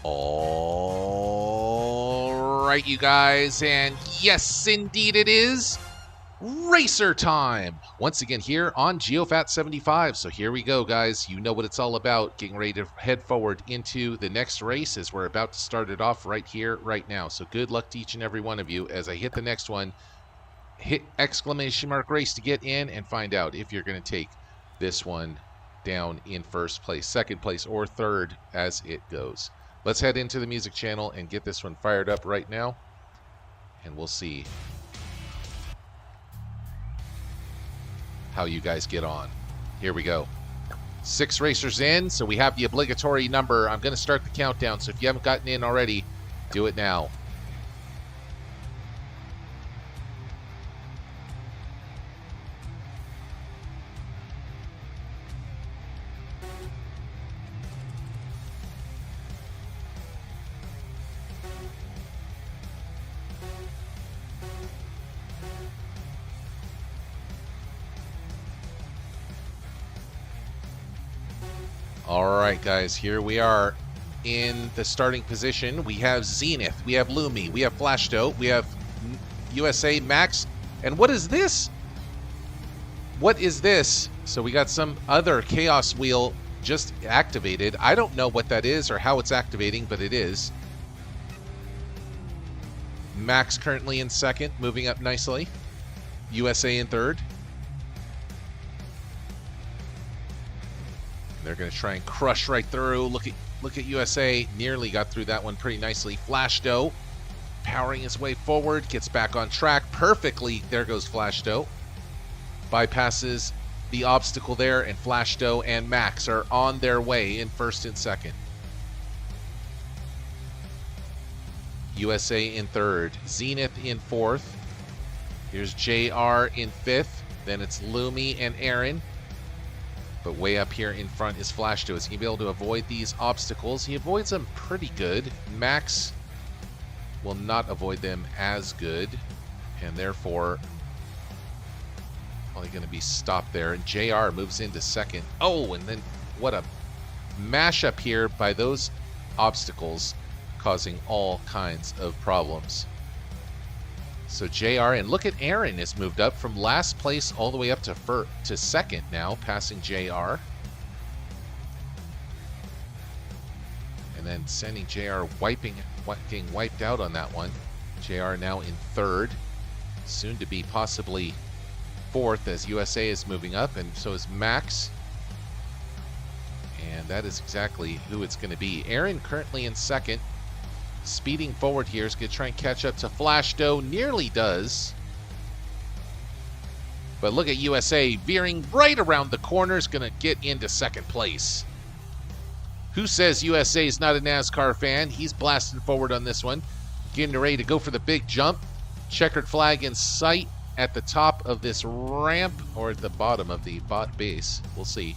All right, you guys, and yes, indeed it is racer time. Once again here on Geophat75. So here we go, guys. You know what it's all about. Getting ready to head forward into the next race as we're about to start it off right here, right now. So good luck to each and every one of you as I hit the next one. Hit exclamation mark race to get in and find out if you're going to take this one down in first place, second place, or third as it goes. Let's head into the music channel and get this one fired up right now, and we'll see how you guys get on. Here we go. 6 racers in, so we have the obligatory number. I'm going to start the countdown, so if you haven't gotten in already, do it now. All right, guys, here we are in the starting position. We have Zenith, we have Lumi, we have Flashdo, we have USA Max, and what is this? What is this? So we got some other Chaos Wheel just activated. I don't know what that is or how it's activating, but it is. Max currently in second, moving up nicely. USA in third. They're going to try and crush right through. Look at USA. Nearly got through that one pretty nicely. Flashdo powering his way forward. Gets back on track perfectly. There goes Flashdo. Bypasses the obstacle there, and Flashdo and Max are on their way in first and second. USA in third. Zenith in fourth. Here's JR in fifth. Then it's Lumi and Aaron. But way up here in front is Flashdo. Is he going to be able to avoid these obstacles? He avoids them pretty good. Max will not avoid them as good, and therefore probably going to be stopped there. And JR moves into second. Oh, and then what a mashup here by those obstacles, causing all kinds of problems. So JR, and look at Aaron, has moved up from last place all the way up to second now, passing JR. And then sending JR getting wiped out on that one. JR now in third, soon to be possibly fourth as USA is moving up, and so is Max. And that is exactly who it's going to be. Aaron currently in second. Speeding forward here is going to try and catch up to Flashdo. Nearly does. But look at USA veering right around the corner. Is going to get into second place. Who says USA is not a NASCAR fan? He's blasting forward on this one. Getting ready to go for the big jump. Checkered flag in sight at the top of this ramp, or at the bottom of the bot base. We'll see.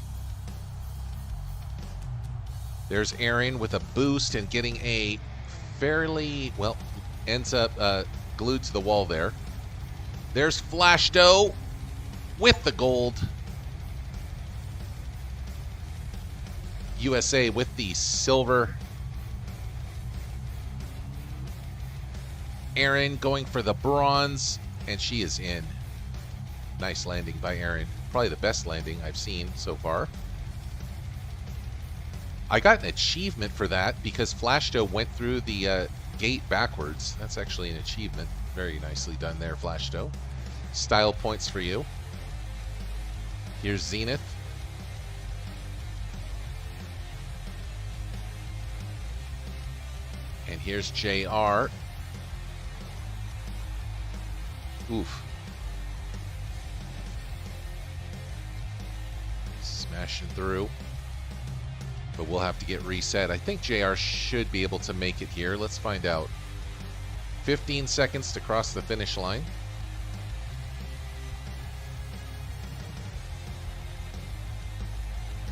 There's Aaron with a boost and getting a fairly, well, ends up glued to the wall there. There's Flashdo with the gold. USA with the silver. Aaron going for the bronze, and she is in. Nice landing by Aaron. Probably the best landing I've seen so far. I got an achievement for that because Flashdo went through the gate backwards. That's actually an achievement. Very nicely done there, Flashdo. Style points for you. Here's Zenith. And here's JR. Oof. Smashing through. But we'll have to get reset. I think JR should be able to make it here. Let's find out. 15 seconds to cross the finish line.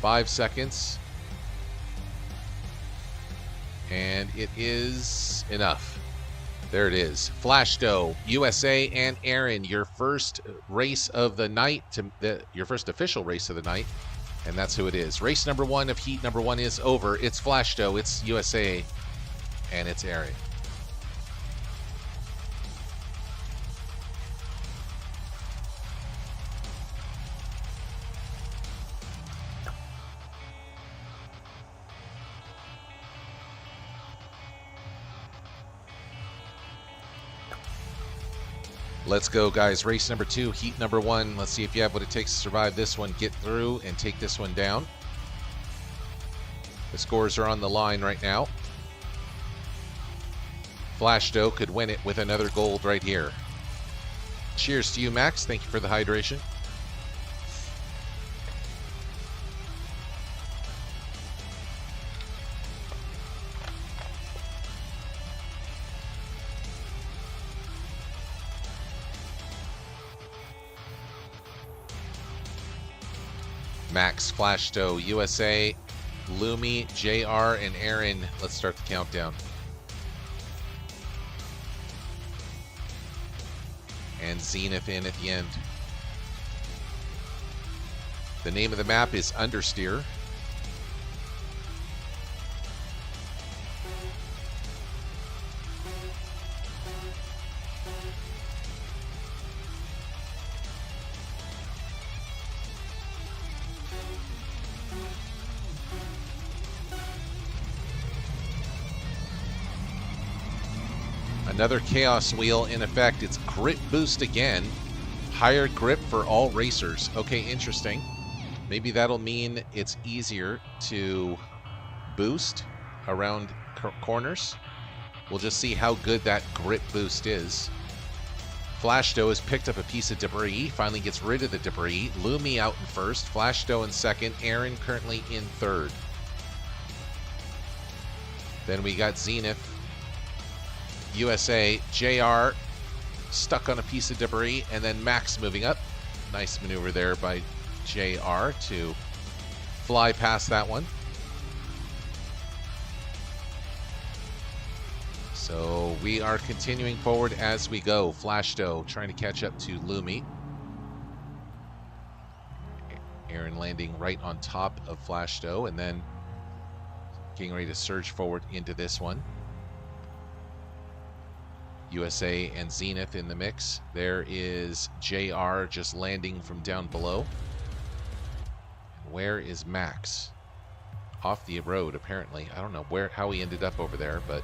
Five seconds. And it is enough. There it is. Flashdo, USA, and Aaron, your first race of the night, your first official race of the night. And that's who it is. Race number one of heat number one is over. It's Flashdo. It's USA and it's Aaron. Let's go, guys. Race number 2, heat number 1. Let's see if you have what it takes to survive this one, get through, and take this one down. The scores are on the line right now. Flash Dough could win it with another gold right here. Cheers to you, Max. Thank you for the hydration. Max, Flash Dough, USA, Lumi, JR, and Aaron. Let's start the countdown. And Zenith in at the end. The name of the map is Understeer. Another Chaos Wheel in effect. It's grip boost again. Higher grip for all racers. Okay, interesting. Maybe that'll mean it's easier to boost around corners. We'll just see how good that grip boost is. Flash Dough has picked up a piece of debris. Finally gets rid of the debris. Lumi out in first. Flash Dough in second. Aaron currently in third. Then we got Zenith, USA, JR stuck on a piece of debris, and then Max moving up. Nice maneuver there by JR to fly past that one. So we are continuing forward as we go. Flash Dough trying to catch up to Lumi. Aaron landing right on top of Flash Dough, and then getting ready to surge forward into this one. USA and Zenith in the mix. There is JR just landing from down below. Where is Max? Off the road, apparently. I don't know how he ended up over there, but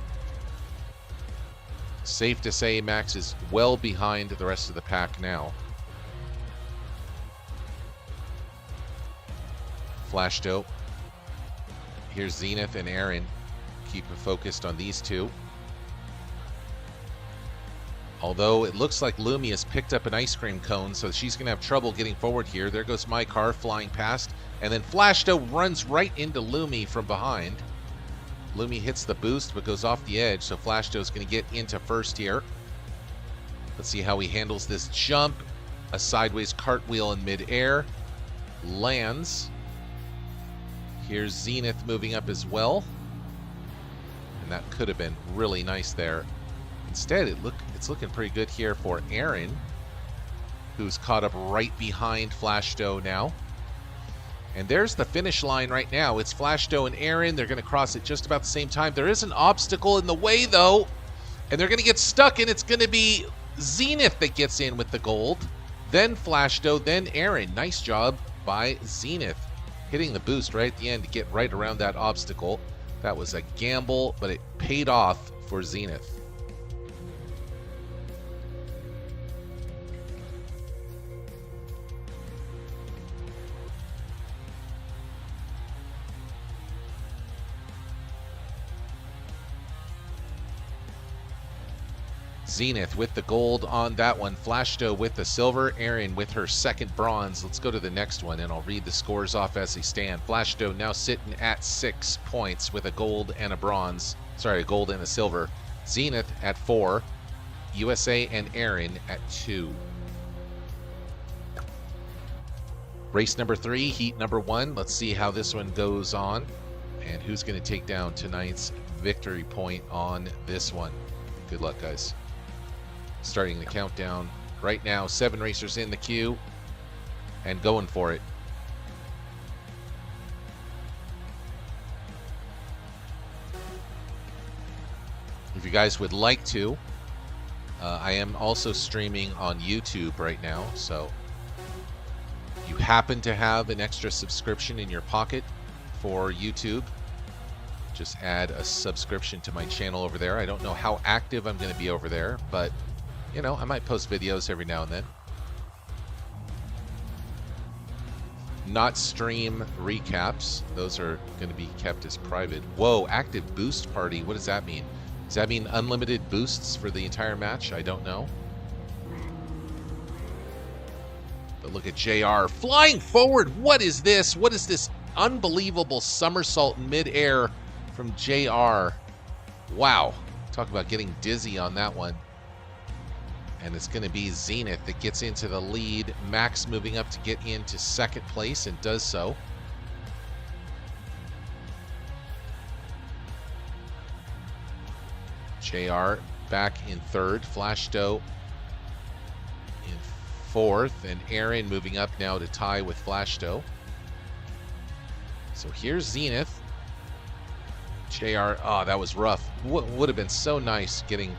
safe to say Max is well behind the rest of the pack now. Flash Dough. Here's Zenith and Aaron. Keep focused on these two. Although it looks like Lumi has picked up an ice cream cone, so she's going to have trouble getting forward here. There goes my car flying past. And then Flash Dough runs right into Lumi from behind. Lumi hits the boost but goes off the edge, so Flash Dough is going to get into first here. Let's see how he handles this jump. A sideways cartwheel in midair. Lands. Here's Zenith moving up as well. And that could have been really nice there. Instead, it's looking pretty good here for Aaron, who's caught up right behind Flash Dough now. And there's the finish line right now. It's Flash Dough and Aaron. They're going to cross at just about the same time. There is an obstacle in the way, though, and they're going to get stuck, and it's going to be Zenith that gets in with the gold. Then Flash Dough, then Aaron. Nice job by Zenith, hitting the boost right at the end to get right around that obstacle. That was a gamble, but it paid off for Zenith. Zenith with the gold on that one. Flash Dough with the silver. Aaron with her second bronze. Let's go to the next one, and I'll read the scores off as they stand. Flash Dough now sitting at 6 points with a gold and a bronze. Sorry, a gold and a silver. Zenith at 4. USA and Aaron at 2. Race number 3, heat number 1. Let's see how this one goes on, and who's going to take down tonight's victory point on this one. Good luck, guys. Starting the countdown right now. 7 racers in the queue and going for it. If you guys would like to, I am also streaming on YouTube right now, so if you happen to have an extra subscription in your pocket for YouTube, just add a subscription to my channel over there. I don't know how active I'm going to be over there, but, you know, I might post videos every now and then. Not stream recaps. Those are going to be kept as private. Whoa, active boost party. What does that mean? Does that mean unlimited boosts for the entire match? I don't know. But look at JR flying forward. What is this? What is this unbelievable somersault in midair from JR? Wow. Talk about getting dizzy on that one. And it's going to be Zenith that gets into the lead. Max moving up to get into second place and does so. JR back in third. Flash Doe in fourth. And Aaron moving up now to tie with Flash Doe. So here's Zenith. JR, oh, that was rough. Would have been so nice getting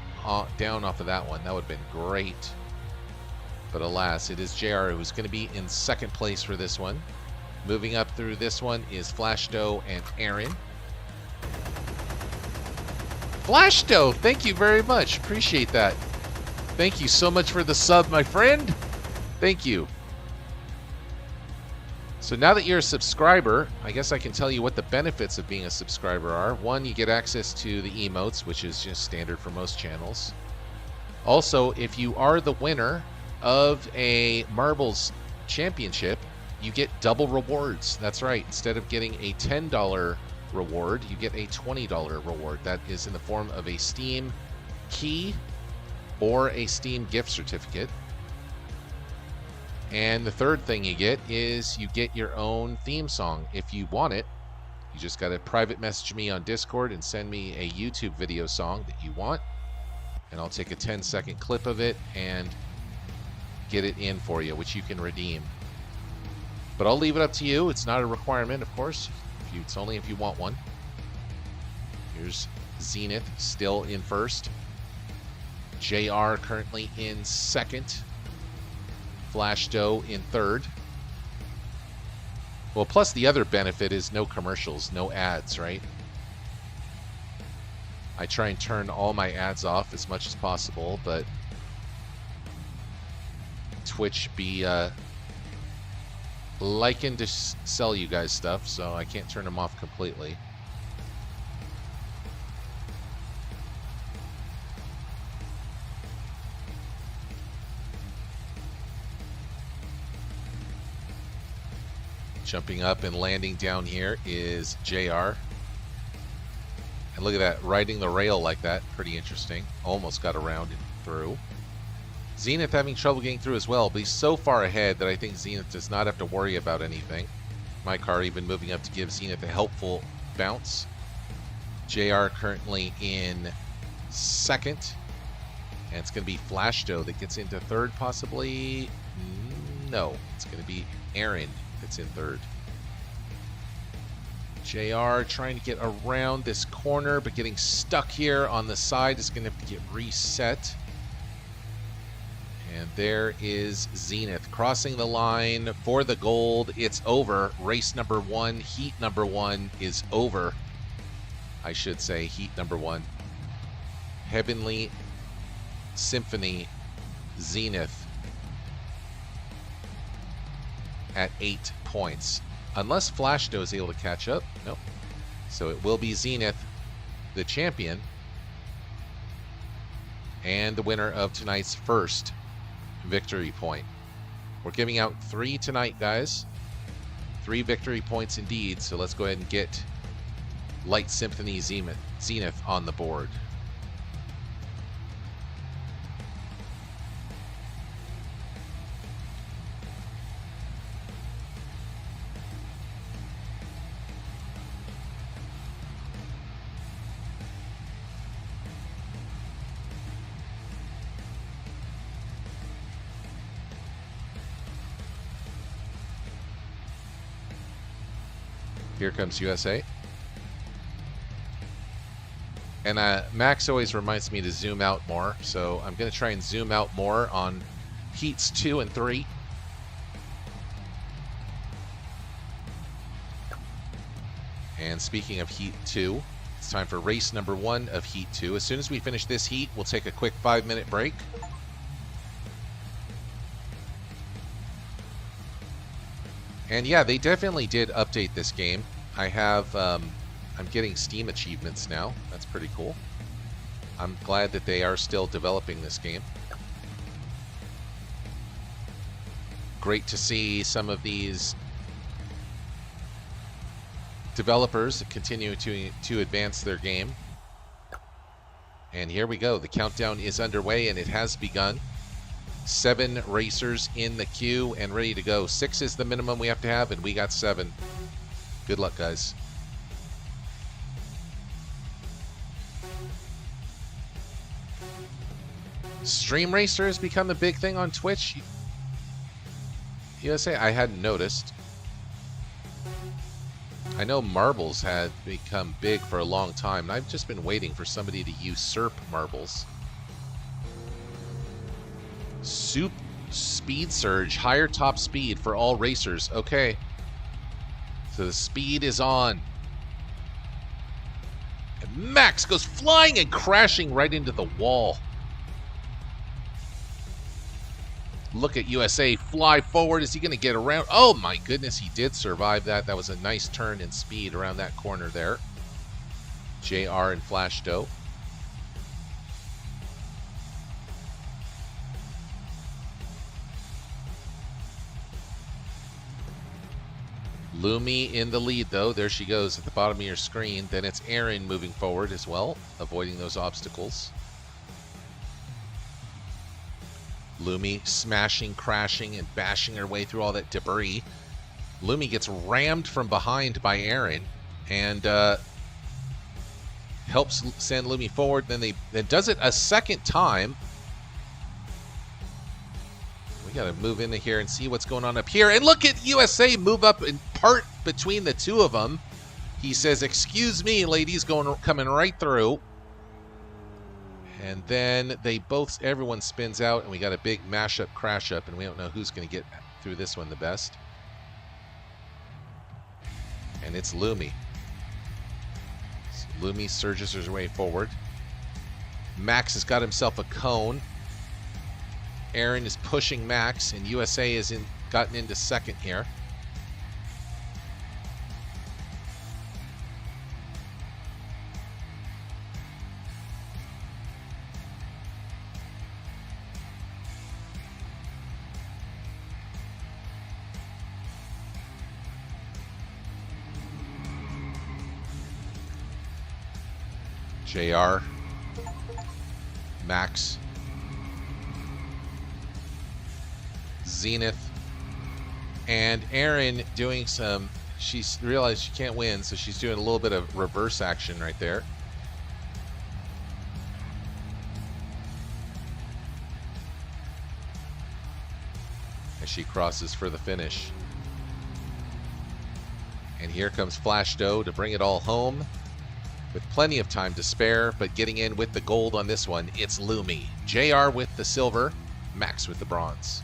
down off of that one. That would have been great. But alas, it is JR who's going to be in second place for this one. Moving up through this one is Flash Doe and Aaron. Flash Doe, thank you very much. Appreciate that. Thank you so much for the sub, my friend. Thank you. So now that you're a subscriber, I guess I can tell you what the benefits of being a subscriber are. One, you get access to the emotes, which is just standard for most channels. Also, if you are the winner of a Marbles Championship, you get double rewards. That's right. Instead of getting a $10 reward, you get a $20 reward. That is in the form of a Steam key or a Steam gift certificate. And the third thing you get is you get your own theme song if you want it. You just got to private message me on Discord and send me a YouTube video song that you want. And I'll take a 10-second clip of it and get it in for you, which you can redeem. But I'll leave it up to you. It's not a requirement, of course. It's only if you want one. Here's Zenith still in first. JR currently in second. Flash Doe in third. Well, plus the other benefit is no commercials, no ads, right? I try and turn all my ads off as much as possible, but Twitch be liking to sell you guys stuff, so I can't turn them off completely. Jumping up and landing down here is JR. And look at that, riding the rail like that. Pretty interesting. Almost got around and through. Zenith having trouble getting through as well, but he's so far ahead that I think Zenith does not have to worry about anything. My car even moving up to give Zenith a helpful bounce. JR currently in second. And it's going to be Flash Doe that gets into third, possibly. No, it's going to be Aaron that's in third. JR trying to get around this corner, but getting stuck here on the side is going to have to get reset. And there is Zenith crossing the line for the gold. It's over. Race number one, heat number one is over. I should say heat number one. Heavenly Symphony Zenith at 8 points. Unless Flash Doe is able to catch up. Nope. So it will be Zenith, the champion, and the winner of tonight's first victory point. We're giving out 3 tonight, guys. 3 victory points indeed. So let's go ahead and get Light Symphony Zenith on the board. Here comes USA. And Max always reminds me to zoom out more, so I'm going to try and zoom out more on heats 2 and 3. And speaking of heat 2, it's time for race number 1 of heat 2. As soon as we finish this heat, we'll take a quick 5-minute break. And yeah, they definitely did update this game. I have, I'm getting Steam achievements now. That's pretty cool. I'm glad that they are still developing this game. Great to see some of these developers continue to advance their game. And here we go. The countdown is underway, and it has begun. 7 racers in the queue and ready to go. 6 is the minimum we have to have, and we got 7. Good luck, guys. Stream Racer has become a big thing on Twitch. USA, I hadn't noticed. I know marbles had become big for a long time, and I've just been waiting for somebody to usurp marbles. Speed surge, higher top speed for all racers. Okay. So the speed is on. And Max goes flying and crashing right into the wall. Look at USA fly forward. Is he going to get around? Oh my goodness, he did survive that. That was a nice turn in speed around that corner there. JR and Flash Doe. Lumi in the lead, though. There she goes at the bottom of your screen. Then it's Erin moving forward as well, avoiding those obstacles. Lumi smashing, crashing, and bashing her way through all that debris. Lumi gets rammed from behind by Erin and helps send Lumi forward. Then does it a second time. We got to move into here and see what's going on up here. And look at USA move up and part between the two of them. He says, "Excuse me, ladies," coming right through. And then everyone spins out, and we got a big mashup, crash up, and we don't know who's going to get through this one the best. And it's Lumi. So Lumi surges her way forward. Max has got himself a cone. Erin is pushing Max, and USA has gotten into second here. JR, Max, Zenith, and Erin doing she's realized she can't win, so she's doing a little bit of reverse action right there. As she crosses for the finish. And here comes Flash Doe to bring it all home. With plenty of time to spare, but getting in with the gold on this one, it's Lumi. JR with the silver, Max with the bronze.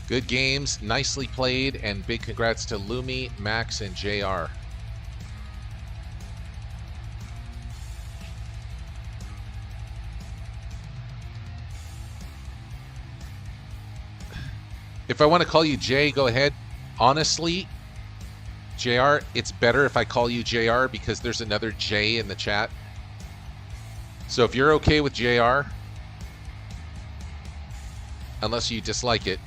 Good games, nicely played, and big congrats to Lumi, Max, and JR. If I want to call you Jay, go ahead. Honestly, JR, it's better if I call you JR because there's another J in the chat. So if you're okay with JR, unless you dislike it,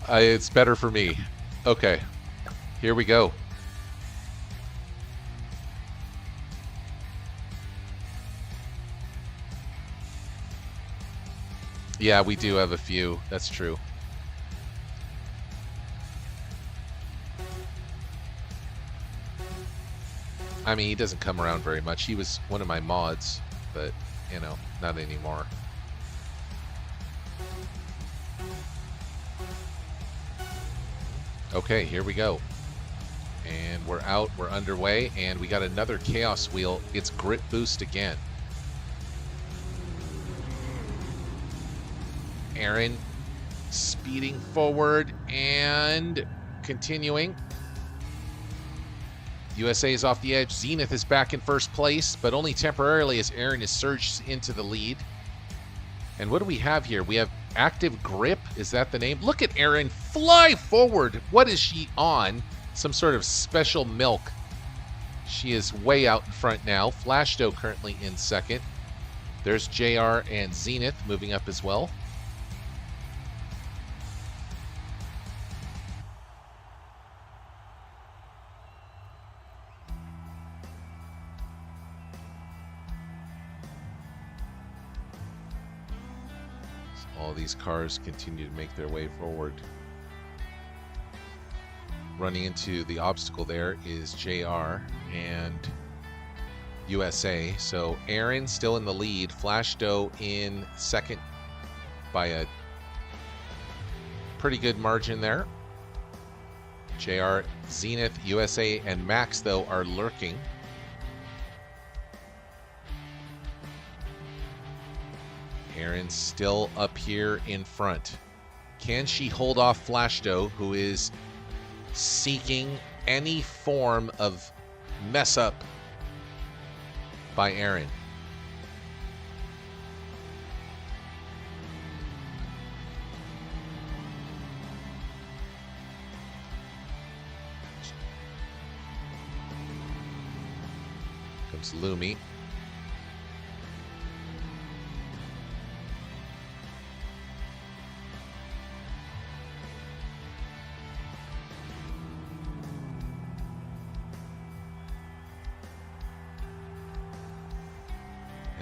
it's better for me. Okay, here we go. Yeah, we do have a few. That's true. I mean, he doesn't come around very much. He was one of my mods. but, you know, not anymore. Okay, here we go. And we're out, we're underway, and we got another Chaos Wheel. It's Grip Boost again. Aaron speeding forward and continuing. USA is off the edge. Zenith is back in first place, but only temporarily as Aaron is surged into the lead. And what do we have here? We have Active Grip. Is that the name? Look at Aaron fly forward. What is she on? Some sort of special milk. She is way out in front now. Flashdo currently in second. There's JR and Zenith moving up as well. All these cars continue to make their way forward. Running into the obstacle there is JR and USA. So Aaron still in the lead. Flashdo in second by a pretty good margin there. JR, Zenith, USA, and Max, though, are lurking. Aaron's still up here in front. Can she hold off Flashdo, who is seeking any form of mess up by Aaron? Comes Lumi.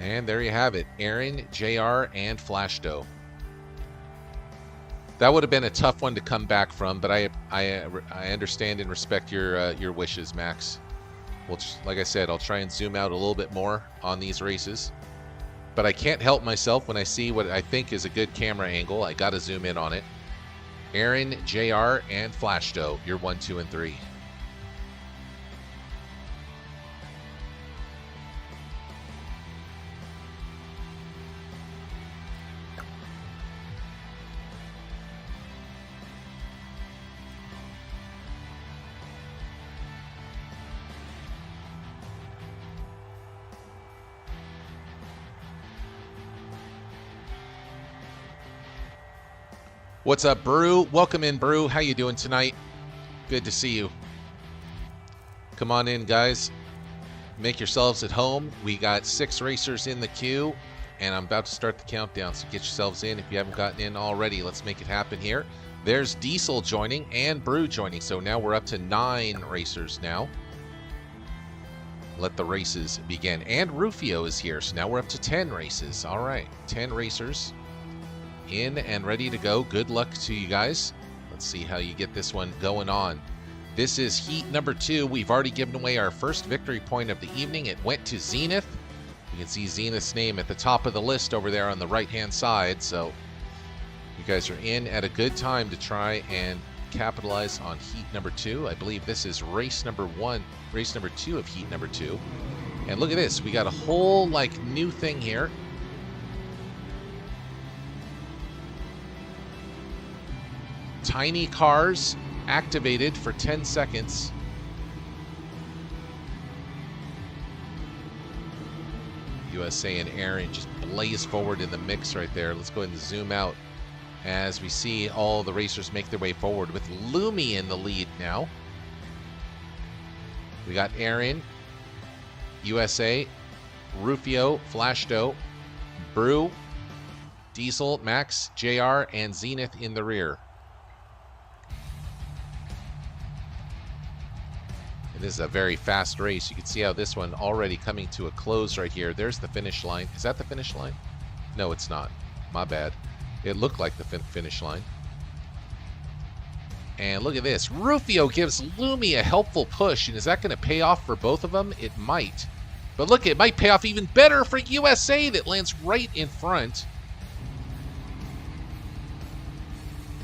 And there you have it, Aaron, JR, and Flashdo. That would have been a tough one to come back from, but I understand and respect your wishes, Max. Well, like I said, I'll try and zoom out a little bit more on these races. But I can't help myself when I see what I think is a good camera angle. I got to zoom in on it. Aaron, JR, and Flashdo, you're 1, 2, and 3. What's up, Brew? Welcome in, Brew. How you doing tonight? Good to see you. Come on in, guys. Make yourselves at home. We got 6 racers in the queue, and I'm about to start the countdown, so get yourselves in if you haven't gotten in already. Let's make it happen here. There's Diesel joining and Brew joining, so now we're up to 9 racers now. Let the races begin. And Rufio is here, so now we're up to 10 races. All right, 10 racers in and ready to go. Good luck to you guys. Let's see how you get this one going on. This is heat number 2. We've already given away our first victory point of the evening. It went to Zenith. You can see Zenith's name at the top of the list over there on the right-hand side. So you guys are in at a good time to try and capitalize on heat number 2. I believe this is race number 2 of heat number 2. And look at this. We got a whole new thing here. Tiny cars activated for 10 seconds. USA and Aaron just blaze forward in the mix right there. Let's go ahead and zoom out as we see all the racers make their way forward with Lumi in the lead now. We got Aaron, USA, Rufio, Flashdo, Brew, Diesel, Max, JR, and Zenith in the rear. This is a very fast race. You can see how this one already coming to a close right here. There's the finish line. Is that the finish line? No, it's not. My bad. It looked like the finish line. And look at this. Rufio gives Lumi a helpful push. And is that going to pay off for both of them? It might. But look, it might pay off even better for USA that lands right in front.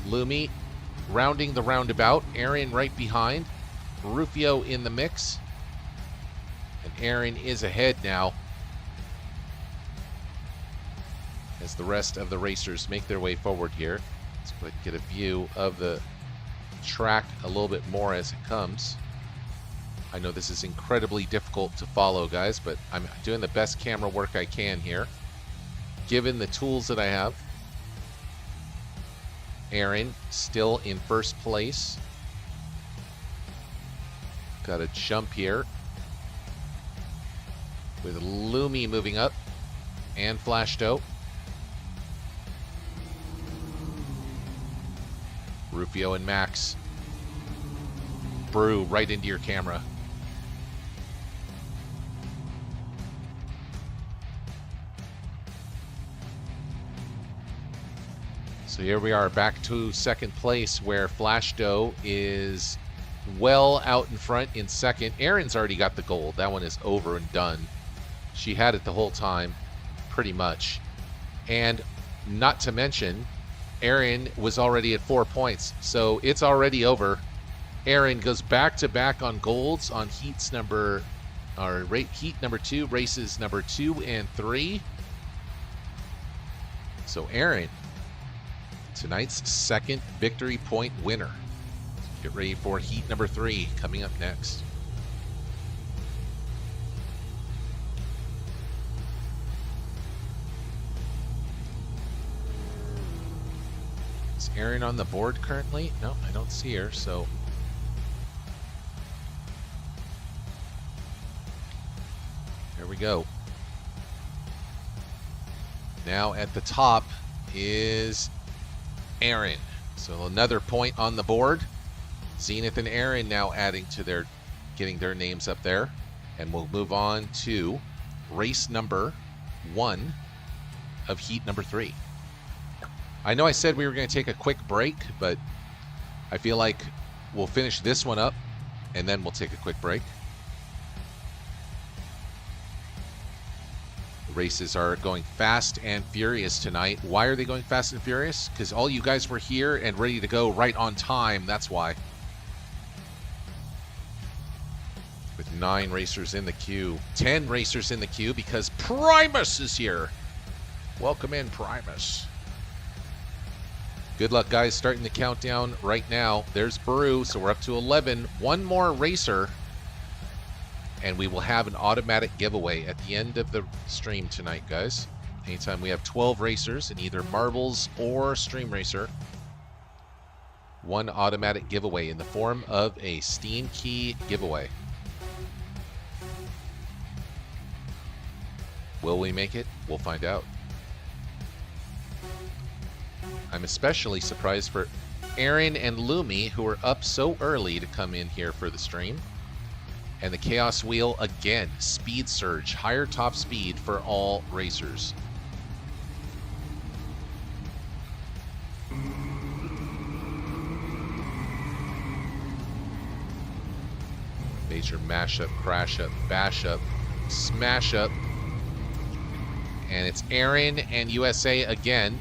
Lumi rounding the roundabout. Aaron right behind. Rufio in the mix. And Aaron is ahead now as the rest of the racers make their way forward here. Let's go ahead and get a view of the track a little bit more as it comes. I know this is incredibly difficult to follow, guys, but I'm doing the best camera work I can here, given the tools that I have. Aaron still in first place. Got a jump here with Lumi moving up and Flashdo. Rufio and Max. Brew right into your camera. So here we are back to second place, where Flashdo is well out in front in second. Erin's already got the gold. That one is over and done. She had it the whole time, pretty much. And not to mention, Erin was already at 4 points, so it's already over. Erin goes back to back on golds on heat number 2, races number 2 and 3. So Erin, tonight's second victory point winner. Get ready for heat number 3 coming up next. Is Erin on the board currently? No, I don't see her, so there we go. Now at the top is Erin. So another point on the board. Zenith and Erin now adding to getting their names up there. And we'll move on to race number 1 of heat number 3. I know I said we were going to take a quick break, but I feel like we'll finish this one up and then we'll take a quick break. The races are going fast and furious tonight. Why are they going fast and furious? Because all you guys were here and ready to go right on time. That's why. With 9 racers in the queue, 10 racers in the queue, because Primus is here. Welcome in, Primus. Good luck, guys. Starting the countdown right now. There's Baru, so we're up to 11. One more racer, and we will have an automatic giveaway at the end of the stream tonight, guys. Anytime we have 12 racers in either Marbles or Stream Racer, one automatic giveaway in the form of a Steam Key giveaway. Will we make it? We'll find out. I'm especially surprised for Erin and Lumi, who are up so early to come in here for the stream. And the Chaos Wheel again, speed surge, higher top speed for all racers. Major mashup, crash up, bash up, smash up. And it's Erin and USA again.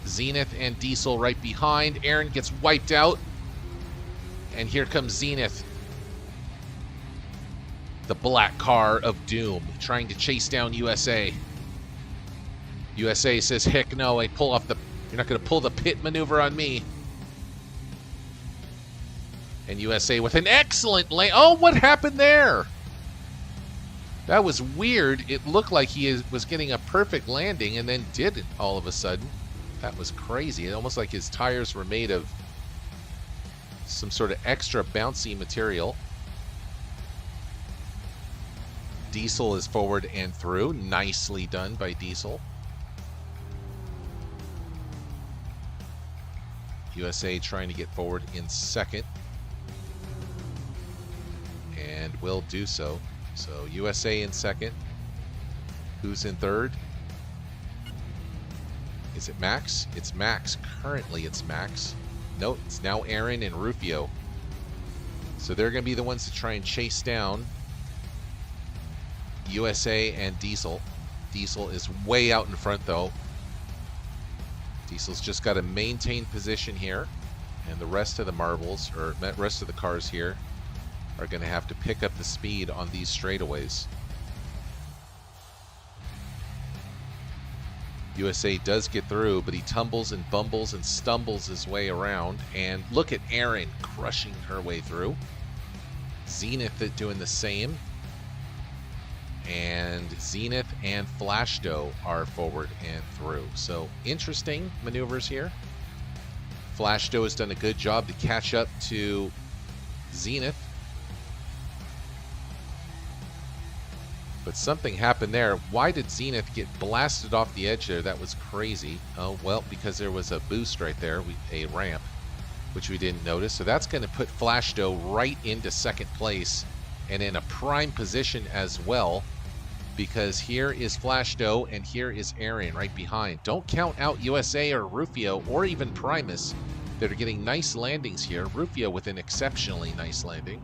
Zenith and Diesel right behind. Erin gets wiped out. And here comes Zenith. The black car of doom, trying to chase down USA. USA says, heck no, you're not going to pull the pit maneuver on me. And USA with an excellent lane. Oh, what happened there? That was weird. It looked like he was getting a perfect landing and then didn't all of a sudden. That was crazy. It almost like his tires were made of some sort of extra bouncy material. Diesel is forward and through. Nicely done by Diesel. USA trying to get forward in second. And will do so. So USA in second. Who's in third? Is it Max? It's Max. Currently it's Max. Nope, it's now Erin and Rufio. So they're going to be the ones to try and chase down USA and Diesel. Diesel is way out in front though. Diesel's just got to maintain position here, and the rest of the marbles, or rest of the cars here, are going to have to pick up the speed on these straightaways. USA does get through, but he tumbles and bumbles and stumbles his way around. And look at Erin crushing her way through. Zenith doing the same. And Zenith and Flashdoe are forward and through. So interesting maneuvers here. Flashdoe has done a good job to catch up to Zenith. But something happened there. Why did Zenith get blasted off the edge there? That was crazy. Oh, well, because there was a boost right there, a ramp, which we didn't notice. So that's going to put Flashdoe right into second place and in a prime position as well, because here is Flashdoe and here is Erin right behind. Don't count out USA or Rufio or even Primus that are getting nice landings here. Rufio with an exceptionally nice landing.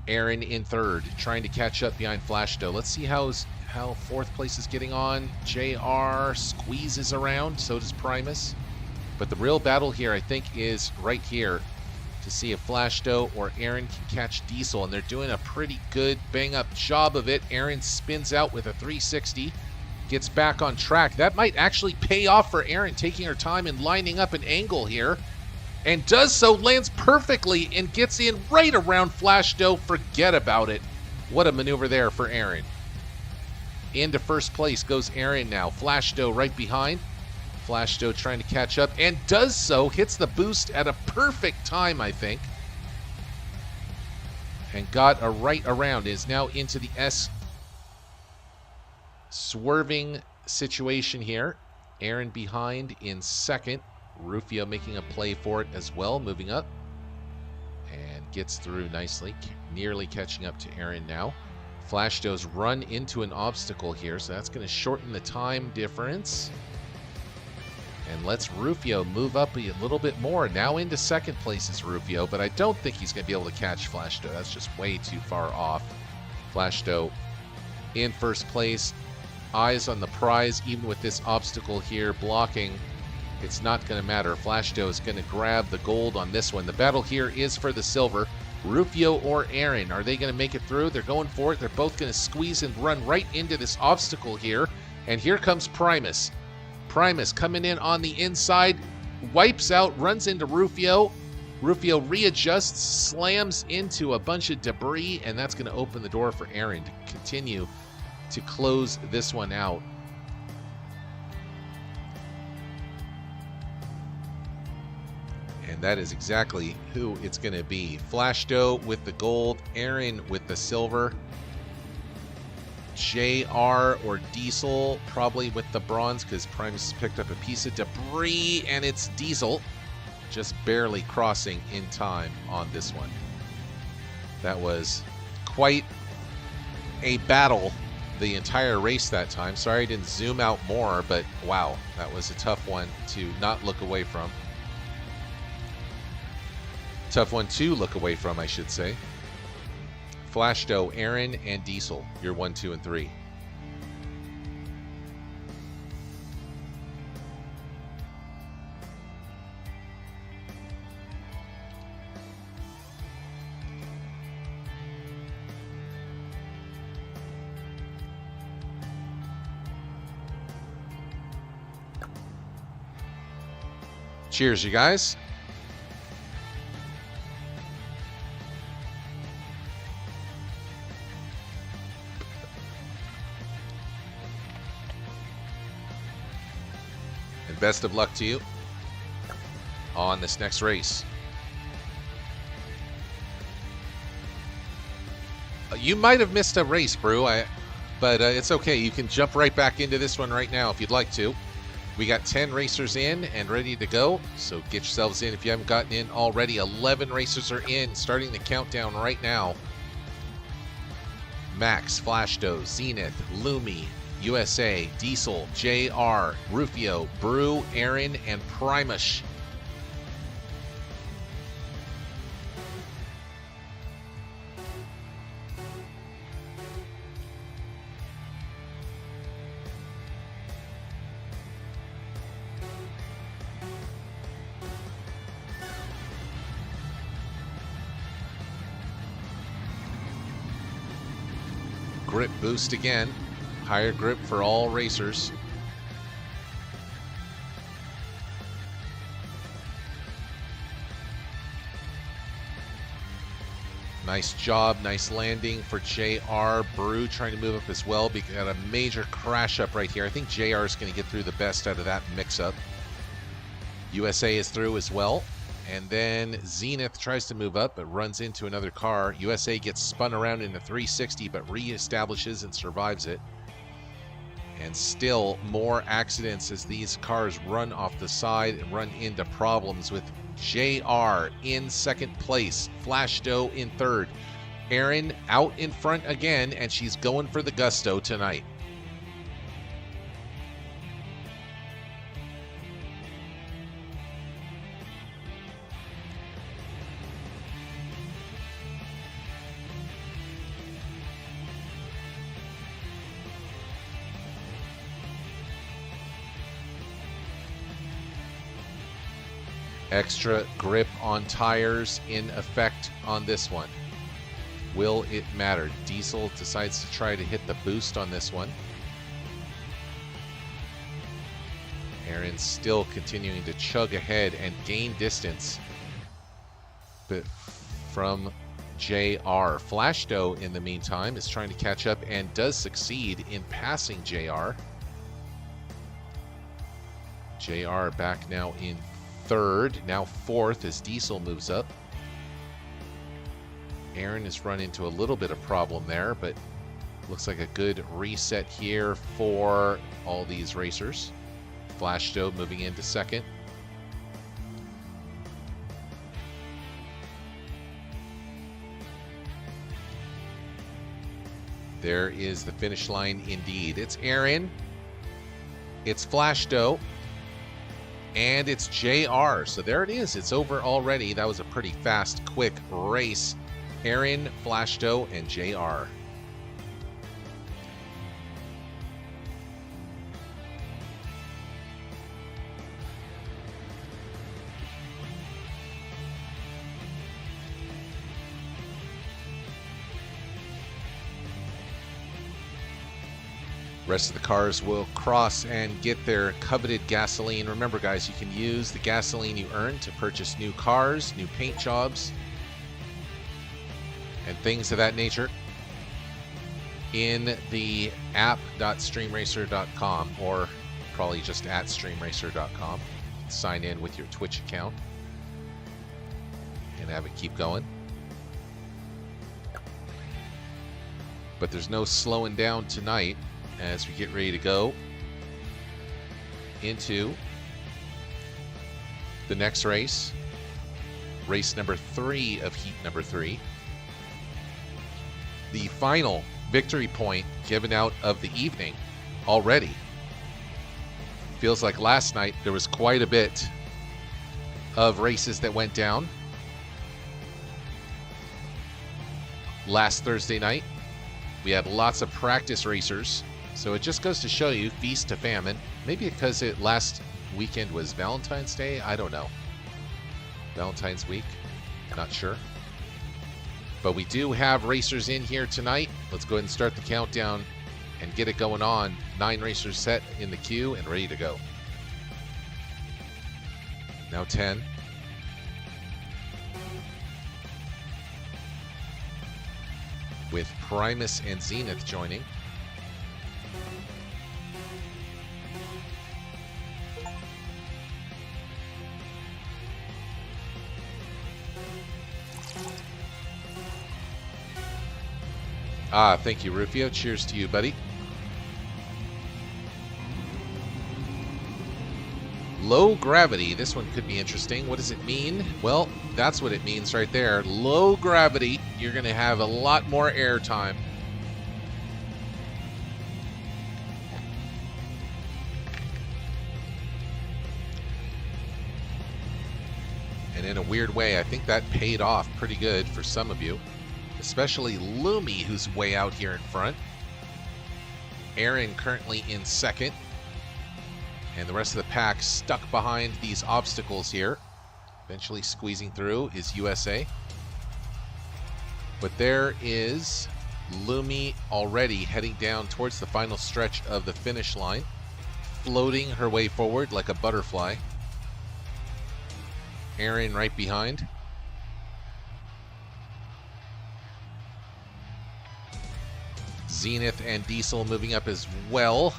Erin in third, trying to catch up behind Flashdoe. Let's see how fourth place is getting on. JR squeezes around, so does Primus. But the real battle here, I think, is right here to see if Flashdoe or Erin can catch Diesel, and they're doing a pretty good bang-up job of it. Erin spins out with a 360, gets back on track. That might actually pay off for Erin, taking her time and lining up an angle here. And does so, lands perfectly, and gets in right around Flashdoe. Forget about it. What a maneuver there for Erin. Into first place goes Erin now. Flashdoe right behind. Flashdoe trying to catch up, and does so. Hits the boost at a perfect time, I think. And got a right around. Is now into the S swerving situation here. Erin behind in second. Rufio making a play for it as well, moving up. And gets through nicely, nearly catching up to Erin now. Flashdoe's run into an obstacle here, so that's going to shorten the time difference. And lets Rufio move up a little bit more. Now into second place is Rufio, but I don't think he's going to be able to catch Flashdoe. That's just way too far off. Flashdoe in first place. Eyes on the prize, even with this obstacle here blocking. It's not going to matter. Flashdoe is going to grab the gold on this one. The battle here is for the silver. Rufio or Erin, are they going to make it through? They're going for it. They're both going to squeeze and run right into this obstacle here. And here comes Primus. Primus coming in on the inside, wipes out, runs into Rufio. Rufio readjusts, slams into a bunch of debris, and that's going to open the door for Erin to continue to close this one out. And that is exactly who it's going to be. Flashdoe with the gold, Erin with the silver, JR or Diesel probably with the bronze, because Primus has picked up a piece of debris, and it's Diesel just barely crossing in time on this one. That was quite a battle the entire race that time. Sorry I didn't zoom out more, but wow, that was a tough one to not look away from. Tough one to look away from, I should say. Flashdoe, Erin, and Diesel, your 1, 2, and 3. Cheers, you guys. And best of luck to you on this next race. You might have missed a race, Brew, but it's okay. You can jump right back into this one right now if you'd like to. We got 10 racers in and ready to go, so get yourselves in if you haven't gotten in already. 11 racers are in, starting the countdown right now. Max, Flashdoe, Zenith, Lumi, USA, Diesel, JR, Rufio, Brew, Erin, and Primus. grip boost again. Higher grip for all racers. Nice job, nice landing for JR. Brew trying to move up as well. We got a major crash up right here. I think JR is going to get through the best out of that mix-up. USA is through as well. And then Zenith tries to move up, but runs into another car. USA gets spun around in a 360, but reestablishes and survives it. And still more accidents as these cars run off the side and run into problems with JR in second place, Flash Doe in third. Erin out in front again, and she's going for the gusto tonight. Extra grip on tires in effect on this one. Will it matter? Diesel decides to try to hit the boost on this one. Aaron's still continuing to chug ahead and gain distance, but from JR. Flash Doe, in the meantime, is trying to catch up and does succeed in passing JR. JR back now in third, now fourth as Diesel moves up. Aaron has run into a little bit of problem there, but looks like a good reset here for all these racers. Flash Doe moving into second. There is the finish line indeed. It's Aaron, it's Flash Doe, and it's JR. So there it is. It's over already. That was a pretty fast, quick race. Aaron, Flash Doe, and JR. Rest of the cars will cross and get their coveted gasoline. Remember, guys, you can use the gasoline you earn to purchase new cars, new paint jobs, and things of that nature in the app.streamracer.com, or probably just at streamracer.com. Sign in with your Twitch account and have it keep going. But there's no slowing down tonight as we get ready to go into the next race. Race number 3 of heat number 3. The final victory point given out of the evening already. Feels like last night there was quite a bit of races that went down. Last Thursday night, we had lots of practice racers. So it just goes to show you, feast to famine. Maybe because it last weekend was Valentine's Day. I don't know. Valentine's week. Not sure. But we do have racers in here tonight. Let's go ahead and start the countdown and get it going on. 9 racers set in the queue and ready to go. Now 10. With Primus and Zenith joining. Thank you, Rufio. Cheers to you, buddy. Low gravity. This one could be interesting. What does it mean? Well, that's what it means right there. Low gravity. You're going to have a lot more air time. And in a weird way, I think that paid off pretty good for some of you. Especially Lumi, who's way out here in front. Aaron currently in second. And the rest of the pack stuck behind these obstacles here. Eventually squeezing through is USA. But there is Lumi already heading down towards the final stretch of the finish line, floating her way forward like a butterfly. Erin right behind. Zenith and Diesel moving up as well.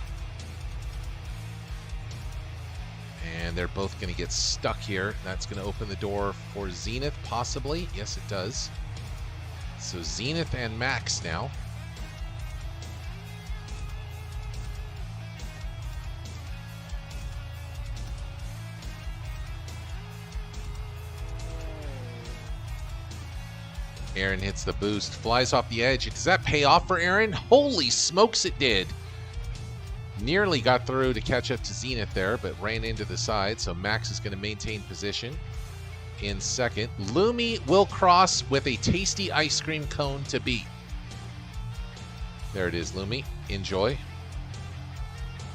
And they're both going to get stuck here. That's going to open the door for Zenith, possibly. Yes, it does. So Zenith and Max now. Erin hits the boost, flies off the edge. Does that pay off for Erin? Holy smokes, it did. Nearly got through to catch up to Zenith there, but ran into the side, so Max is going to maintain position in second. Lumi will cross with a tasty ice cream cone to beat. There it is, Lumi. Enjoy.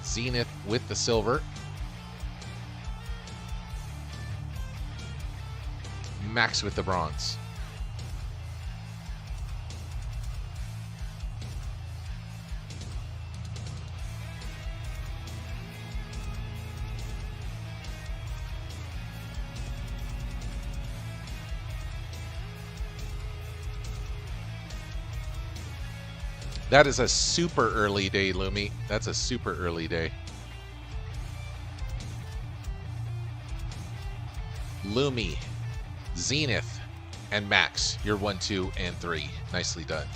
Zenith with the silver. Max with the bronze. That is a super early day, Lumi. That's a super early day. Lumi, Zenith, and Max. You're 1, 2, and 3. Nicely done.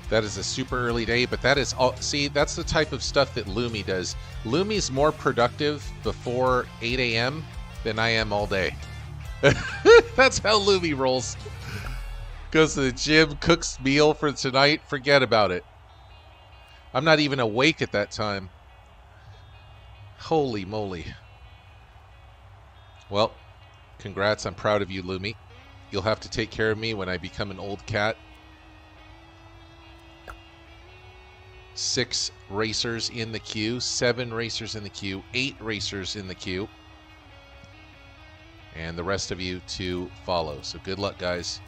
That is a super early day, but that is all. See, that's the type of stuff that Lumi does. Lumi's more productive before 8 a.m. than I am all day. That's how Lumi rolls. Goes to the gym, cooks meal for tonight, forget about it. I'm not even awake at that time. Holy moly. Well, congrats, I'm proud of you, Lumi. You'll have to take care of me when I become an old cat. 6 racers in the queue, 7 racers in the queue, 8 racers in the queue, and the rest of you to follow. So good luck, guys.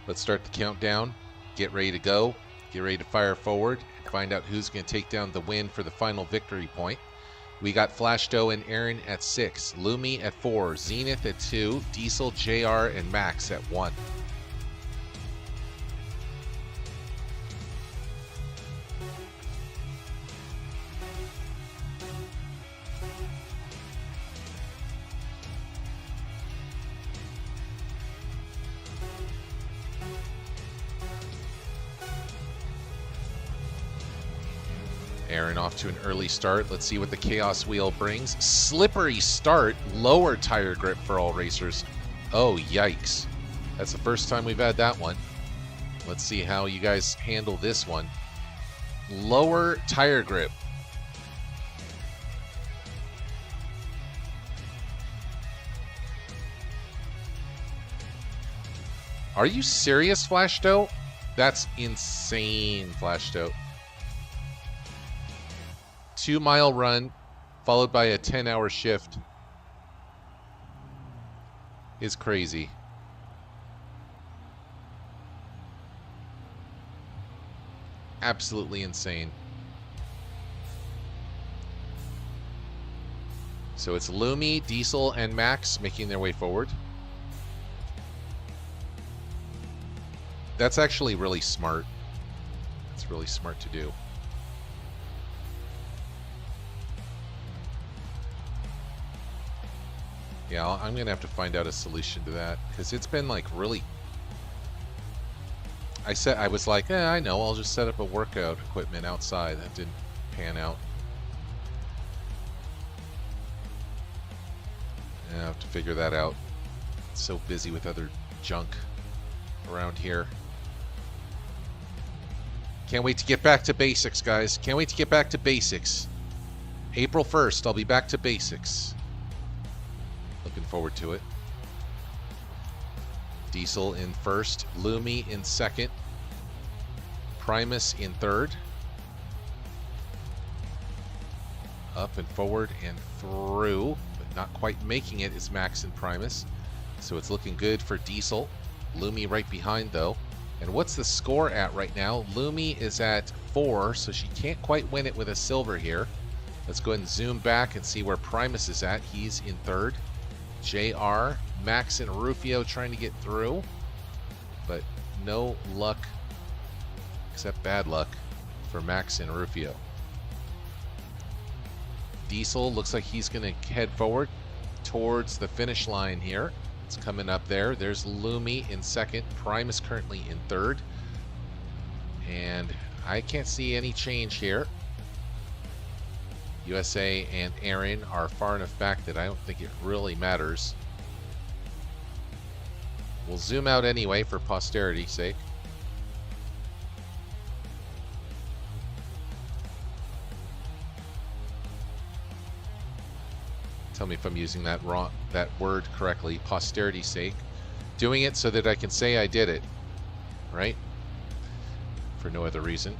Let's start the countdown. Get ready to go. Get ready to fire forward and find out who's going to take down the win for the final victory point. We got Flashdoe and Erin at 6, Lumi at 4, Zenith at 2, Diesel, JR, and Max at 1. Erin off to an early start. Let's see what the Chaos Wheel brings. Slippery start, lower tire grip for all racers. Oh, yikes. That's the first time we've had that one. Let's see how you guys handle this one. Lower tire grip. Are you serious, Flashdoe? That's insane, Flashdoe. 2-mile run followed by a 10-hour shift is crazy. Absolutely insane. So it's Lumi, Diesel, and Max making their way forward. That's actually really smart. It's really smart to do. Yeah, I'm going to have to find out a solution to that, because it's been like really... I was like, I know, I'll just set up a workout equipment outside. That didn't pan out. I have to figure that out. So busy with other junk around here. Can't wait to get back to basics, guys. Can't wait to get back to basics. April 1st, I'll be back to basics. Looking forward to it. Diesel in first, Lumi in second. Primus in third. Up and forward and through, but not quite making it is Max and Primus. So it's looking good for Diesel. Lumi right behind though. And what's the score at right now? Lumi is at 4, so she can't quite win it with a silver here. Let's go ahead and zoom back and see where Primus is at. He's in third. JR, Max and Rufio trying to get through, but no luck except bad luck for Max and Rufio. Diesel looks like he's going to head forward towards the finish line here. It's coming up there. There's Lumi in second. Primus currently in third. And I can't see any change here. USA and Aaron are far enough back that I don't think it really matters. We'll zoom out anyway for posterity's sake. Tell me if I'm using that word correctly. Posterity's sake. Doing it so that I can say I did it, right? For no other reason.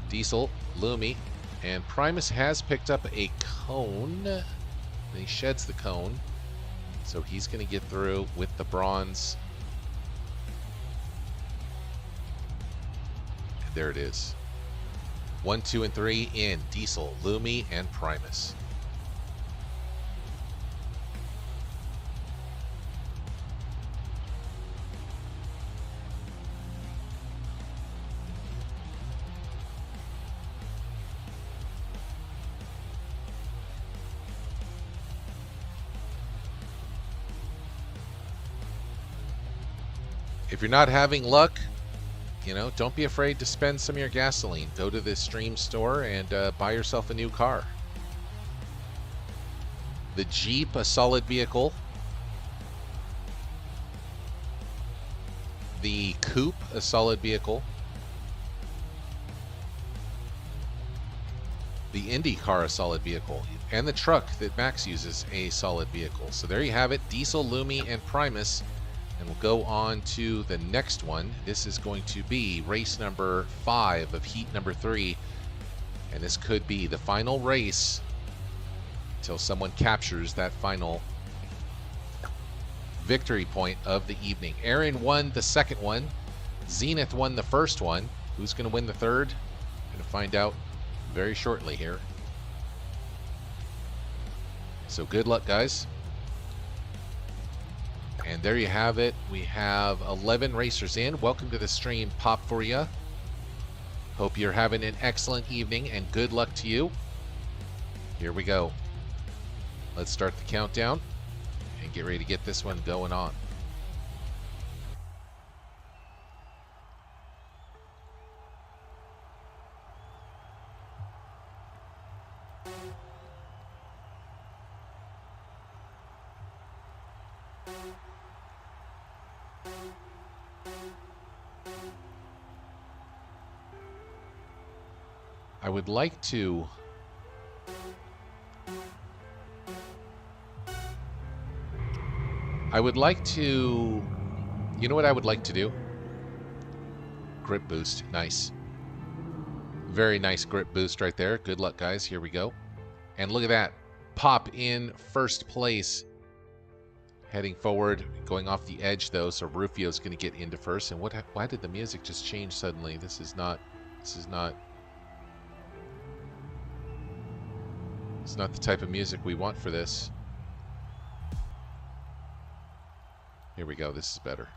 Diesel, Lumi, and Primus has picked up a cone. And he sheds the cone, so he's going to get through with the bronze. And there it is. 1, 2, and 3 in Diesel, Lumi, and Primus. If you're not having luck, you know, don't be afraid to spend some of your gasoline. Go to the stream store and buy yourself a new car. The Jeep, a solid vehicle. The Coupe, a solid vehicle. The Indy car, a solid vehicle. And the truck that Max uses, a solid vehicle. So there you have it. Diesel, Lumi, and Primus. And we'll go on to the next one. This is going to be race number 5 of heat number 3. And this could be the final race until someone captures that final victory point of the evening. Aaron won the second one. Zenith won the first one. Who's going to win the third? Going to find out very shortly here. So good luck, guys. And there you have it. We have 11 racers in. Welcome to the stream, Pop for ya. Hope you're having an excellent evening and good luck to you. Here we go. Let's start the countdown and get ready to get this one going on. I would like to you know what I would like to do? Grip boost. Nice. Very nice grip boost right there. Good luck, guys. Here we go. And look at that. Pop in first place. Heading forward, going off the edge though, so Rufio's going to get into first. And why did the music just change suddenly? This is not it's not the type of music we want for this. Here we go. This is better.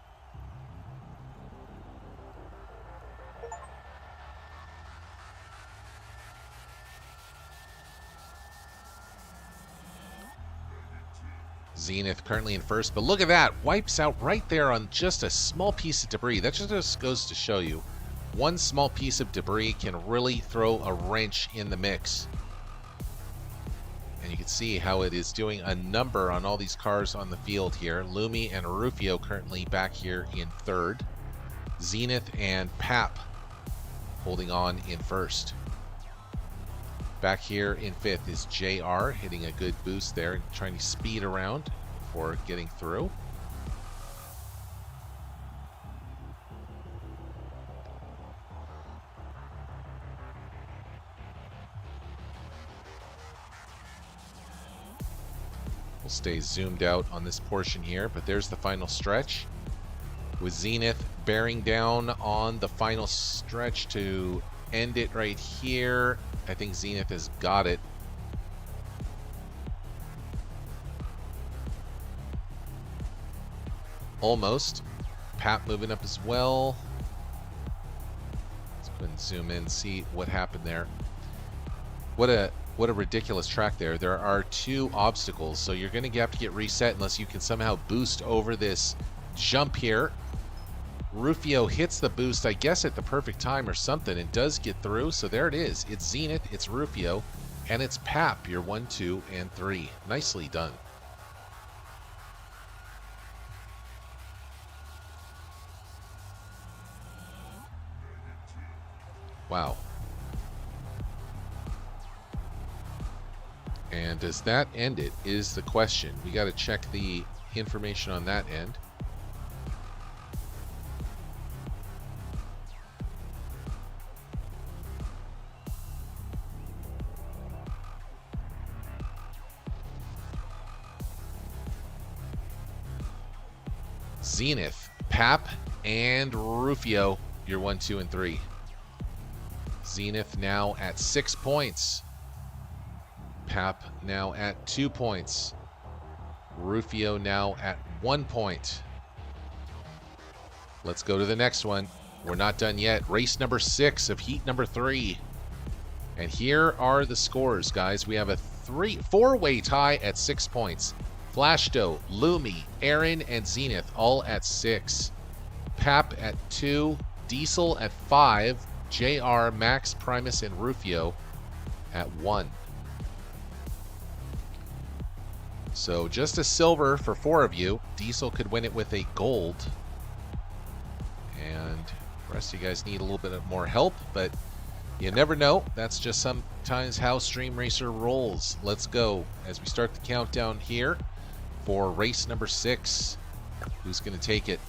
Zenith currently in first, but look at that. Wipes out right there on just a small piece of debris. That just goes to show you one small piece of debris can really throw a wrench in the mix. And you can see how it is doing a number on all these cars on the field here. Lumi and Rufio currently back here in third. Zenith and Pap holding on in first. Back here in fifth is JR, hitting a good boost there and trying to speed around before getting through. stay zoomed out on this portion here, but there's the final stretch with Zenith bearing down on the final stretch to end it right here. I think Zenith has got it. Almost. Pap moving up as well. Let's go ahead and zoom in, see what happened there. What a ridiculous track there. There are 2 obstacles, so you're going to have to get reset unless you can somehow boost over this jump here. Rufio hits the boost, I guess, at the perfect time or something, and does get through. So there it is. It's Zenith, it's Rufio, and it's Pap, your 1, 2, and 3. Nicely done. Wow. And does that end it, is the question. We got to check the information on that end. Zenith, Pap, and Rufio, your 1, 2, and 3. Zenith now at 6 points. Pap now at 2 points. Rufio now at 1 point. Let's go to the next one. We're not done yet. Race number 6 of heat number 3. And here are the scores, guys. We have a 4-way tie at 6 points. Flashdo, Lumi, Aaron, and Zenith all at 6. Pap at 2. Diesel at 5. JR, Max, Primus, and Rufio at 1. So just a silver for 4 of you. Diesel could win it with a gold. And the rest of you guys need a little bit more help, but you never know. That's just sometimes how Stream Racer rolls. Let's go as we start the countdown here for race number 6. Who's going to take it?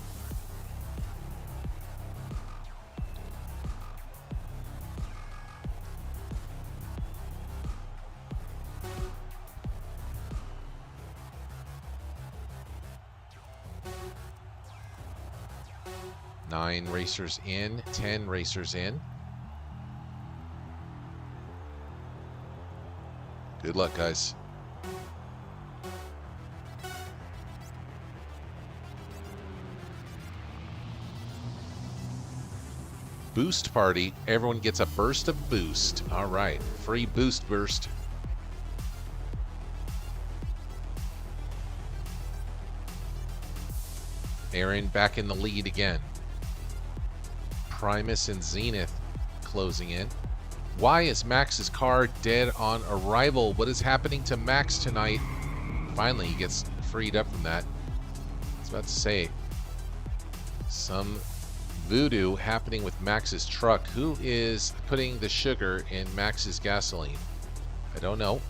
Nine racers in, 10 racers in. Good luck, guys. Boost party. Everyone gets a burst of boost. All right, free boost burst. Aaron back in the lead again. Primus and Zenith closing in. Why is Max's car dead on arrival? What is happening to Max tonight? Finally, he gets freed up from that. I was about to say, some voodoo happening with Max's truck. Who is putting the sugar in Max's gasoline? I don't know.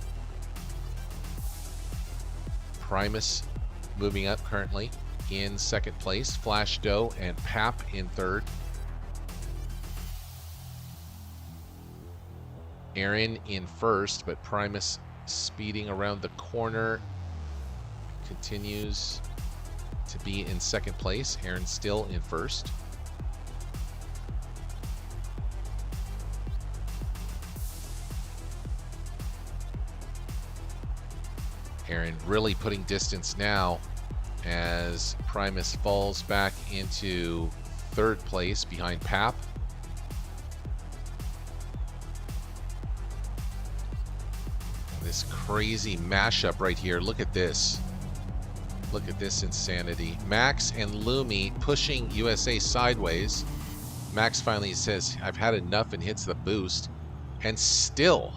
Primus moving up currently in second place. Flash Doe and Pap in third. Aaron in first, but Primus speeding around the corner continues to be in second place. Aaron still in first. Aaron really putting distance now as Primus falls back into third place behind Pap. This crazy mashup right here. Look at this. Look at this insanity. Max and Lumi pushing USA sideways. Max finally says, I've had enough, and hits the boost. And still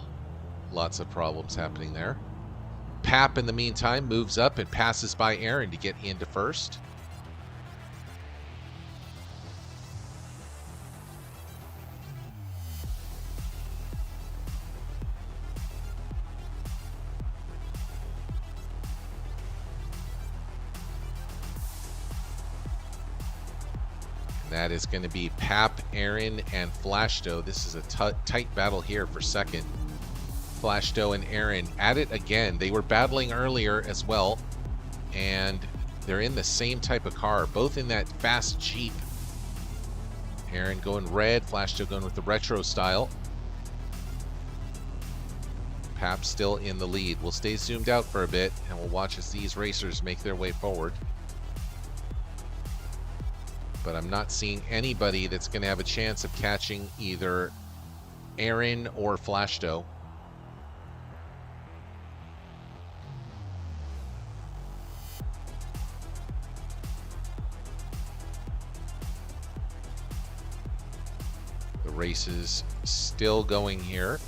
lots of problems happening there. Pap, in the meantime, moves up and passes by Aaron to get into first. That is going to be Pap, Aaron, and Flashdo. This is a tight battle here for second. Flashdo and Aaron at it again. They were battling earlier as well. and they're in the same type of car, both in that fast Jeep. Aaron going red, Flash Joe going with the retro style. Pap still in the lead. We'll stay zoomed out for a bit, and we'll watch as these racers make their way forward. But I'm not seeing anybody that's going to have a chance of catching either Aaron or Flash Joe. The race is still going here.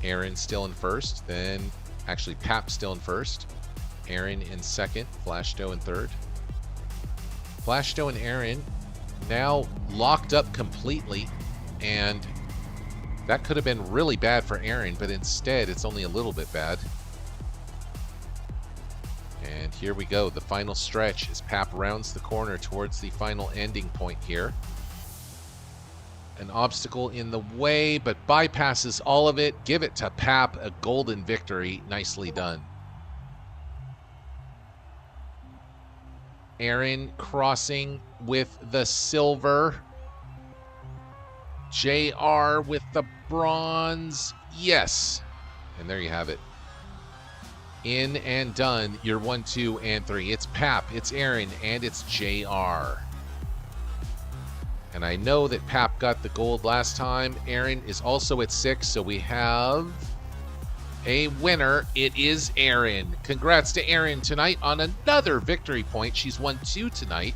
Aaron still in first, then actually Pap still in first. Aaron in second, Flash Joe in third. Flash Joe and Aaron now locked up completely, and that could have been really bad for Aaron, but instead it's only a little bit bad. And here we go, the final stretch as Pap rounds the corner towards the final ending point here. An obstacle in the way, but bypasses all of it. Give it to Pap, a golden victory. Nicely done. Aaron crossing with the silver. JR with the bronze. Yes. And there you have it. In and done. You're 1, 2, and 3. It's Pap, it's Aaron, and it's JR. And I know that Pap got the gold last time. Aaron is also at 6, so we have a winner. It is Aaron. Congrats to Aaron tonight on another victory point. She's won 2 tonight.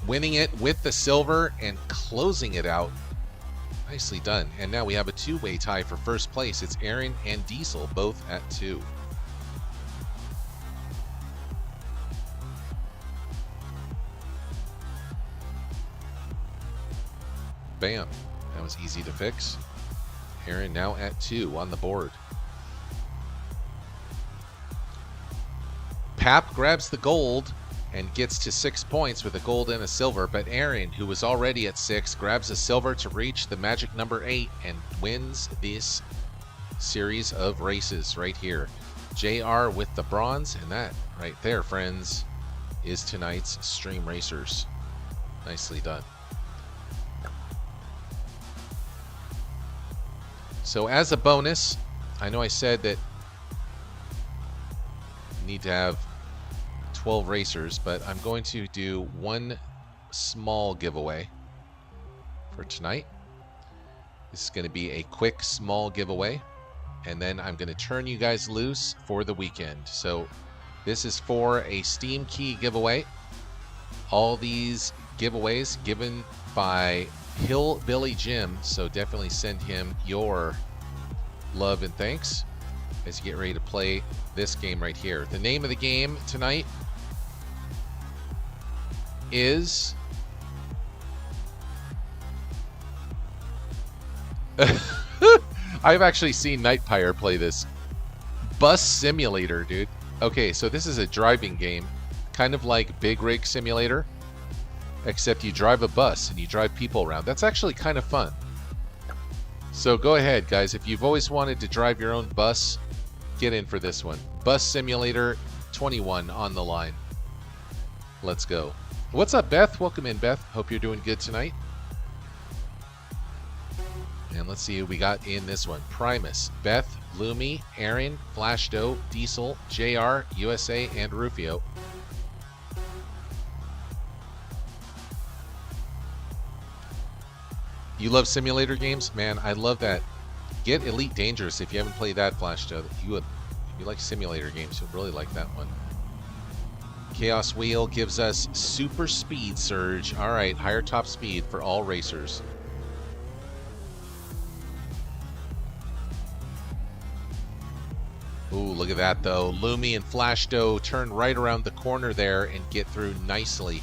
Winning it with the silver and closing it out. Nicely done. And now we have a 2-way tie for first place. It's Aaron and Diesel, both at 2. Bam. That was easy to fix. Aaron now at 2 on the board. Pap grabs the gold and gets to 6 points with a gold and a silver, but Aaron, who was already at 6, grabs a silver to reach the magic number 8 and wins this series of races right here. JR with the bronze, and that right there, friends, is tonight's Stream Racers. Nicely done. So as a bonus, I know I said that you need to have 12 racers, but I'm going to do one small giveaway for tonight. This is going to be a quick small giveaway, and then I'm going to turn you guys loose for the weekend. So this is for a Steam key giveaway. All these giveaways given by Hillbilly Jim, so definitely send him your love and thanks as you get ready to play this game right here. The name of the game tonight is I've actually seen Nightpire play this. Bus Simulator, dude. Okay, so this is a driving game, kind of like Big Rig Simulator, except you drive a bus and you drive people around. That's actually kind of fun. So go ahead, guys. If you've always wanted to drive your own bus, get in for this one. Bus Simulator 21 on the line. Let's go. What's up, Beth? Welcome in, Beth. Hope you're doing good tonight. And let's see who we got in this one. Primus, Beth, Lumi, Aaron, Flash Joe, Diesel, JR, USA, and Rufio. You love simulator games? Man, I love that. Get Elite Dangerous if you haven't played that, Flash Joe. If you like simulator games, you'll really like that one. Chaos Wheel gives us Super Speed Surge. All right, higher top speed for all racers. Ooh, look at that, though. Lumi and Flash Joe turn right around the corner there and get through nicely.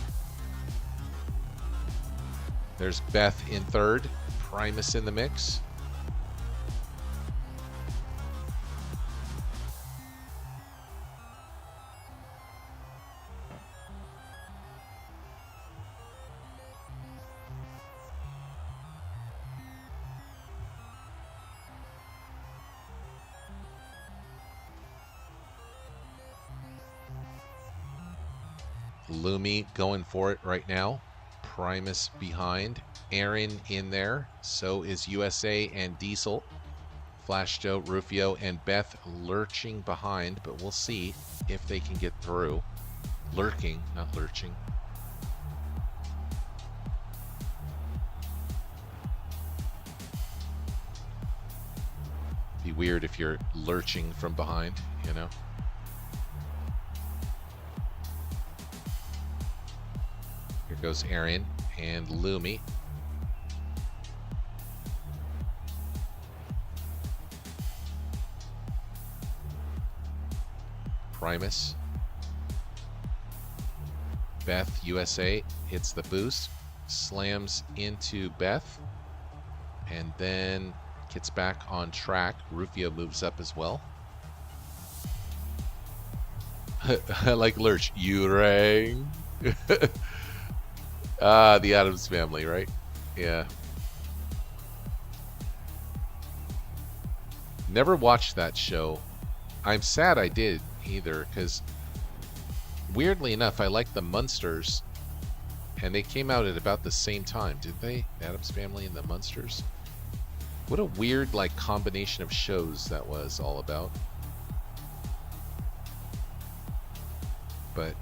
There's Beth in third. Primus in the mix. Lumi going for it right now. Primus behind. Aaron in there. So is USA and Diesel. Flash Joe, Rufio, and Beth lurching behind, but we'll see if they can get through. Lurking, not lurching. Be weird if you're lurching from behind, you know? Here goes Aaron and Lumi. Primus. Beth, USA, hits the boost, slams into Beth, and then gets back on track. Rufio moves up as well. I like Lurch. You rang. The Addams Family, right? Yeah. Never watched that show. I'm sad I did either, because weirdly enough, I like the Munsters, and they came out at about the same time, did they? Addams Family and the Munsters. What a weird, like, combination of shows that was all about. But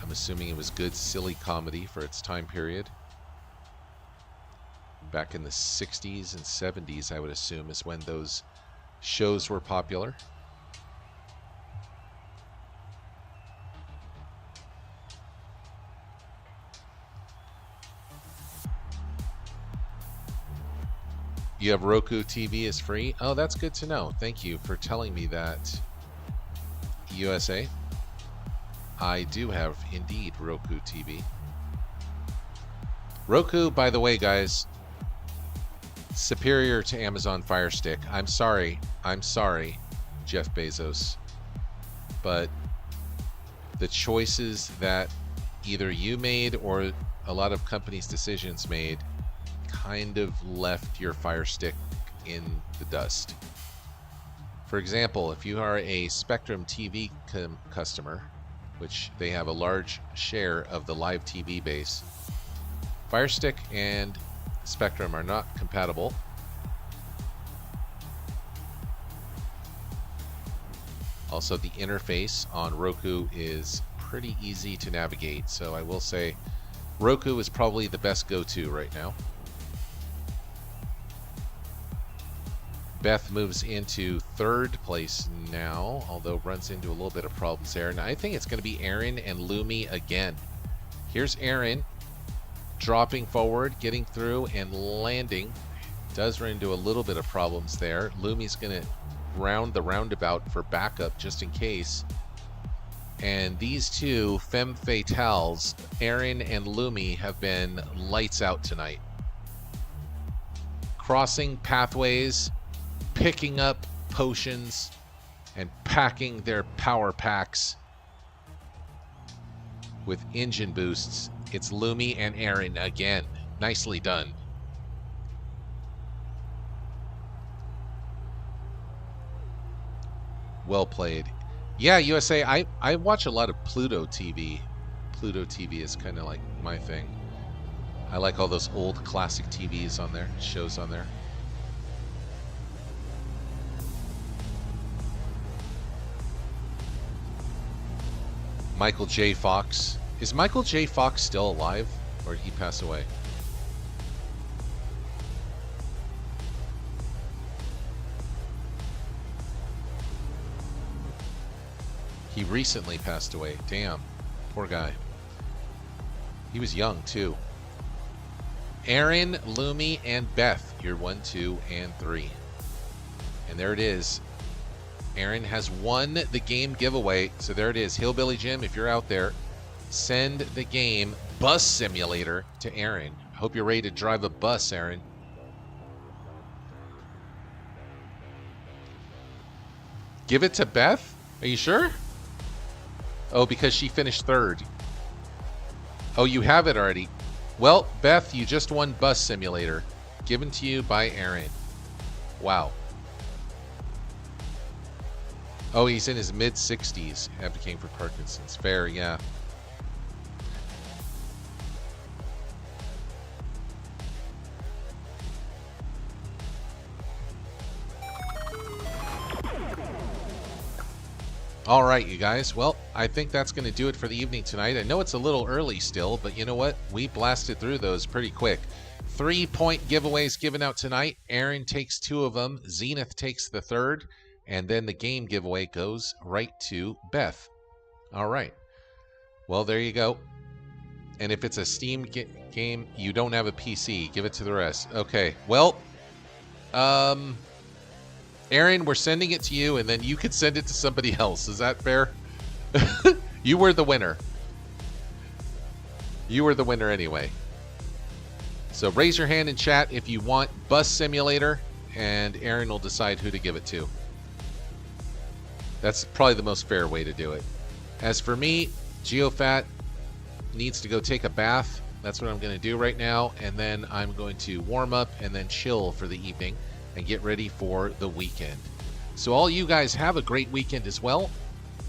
I'm assuming it was good, silly comedy for its time period. Back in the 60s and 70s, I would assume, is when those shows were popular. You have Roku TV is free? Oh, that's good to know. Thank you for telling me that, USA. I do have, indeed, Roku TV. Roku, by the way, guys, superior to Amazon Fire Stick. I'm sorry, Jeff Bezos. But the choices that either you made or a lot of companies' decisions made kind of left your Fire Stick in the dust. For example, if you are a Spectrum TV customer, which they have a large share of the live TV base, Fire Stick and Spectrum are not compatible. Also, the interface on Roku is pretty easy to navigate, so I will say Roku is probably the best go-to right now. Beth moves into third place now, although runs into a little bit of problems there. And I think it's going to be Aaron and Lumi again. Here's Aaron dropping forward, getting through, and landing. Does run into a little bit of problems there. Lumi's going to round the roundabout for backup just in case. And these two femme fatales, Aaron and Lumi, have been lights out tonight. Crossing pathways, picking up potions, and packing their power packs with engine boosts. It's Lumi and Aaron again. Nicely done. Well played. Yeah, USA, I watch a lot of Pluto TV. Pluto TV is kind of like my thing. I like all those old classic TVs on there, shows on there. Michael J. Fox. Is Michael J. Fox still alive, or did he pass away? He recently passed away. Damn. Poor guy. He was young, too. Aaron, Lumi, and Beth. You're 1, 2, and 3. And there it is. Aaron has won the game giveaway. So there it is. Hillbilly Jim, if you're out there, send the game Bus Simulator to Aaron. Hope you're ready to drive a bus, Aaron. Give it to Beth? Are you sure? Oh, because she finished third. Oh, you have it already. Well, Beth, you just won Bus Simulator. Given to you by Aaron. Wow. Oh, he's in his mid-60s, advocating for Parkinson's. Fair, yeah. All right, you guys. Well, I think that's going to do it for the evening tonight. I know it's a little early still, but you know what? We blasted through those pretty quick. 3-point giveaways given out tonight. Aaron takes 2 of them. Zenith takes the 3rd. And then the game giveaway goes right to Beth. All right. Well, there you go. And if it's a Steam game, you don't have a PC. Give it to the rest. Okay. Well, Aaron, we're sending it to you, and then you could send it to somebody else. Is that fair? You were the winner. You were the winner anyway. So raise your hand in chat if you want Bus Simulator, and Aaron will decide who to give it to. That's probably the most fair way to do it. As for me, Geophat needs to go take a bath. That's what I'm going to do right now, and then I'm going to warm up and then chill for the evening and get ready for the weekend. So all you guys have a great weekend as well.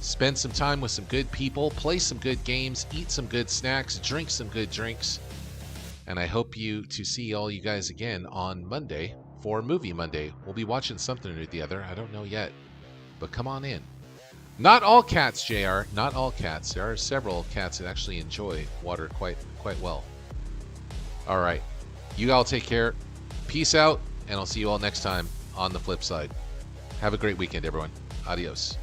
Spend some time with some good people, play some good games, eat some good snacks, drink some good drinks. And I hope to see all you guys again on Monday for Movie Monday. We'll be watching something or the other. I don't know yet, but come on in. Not all cats, JR. Not all cats. There are several cats that actually enjoy water quite well. All right. You all take care. Peace out, and I'll see you all next time on the flip side. Have a great weekend, everyone. Adios.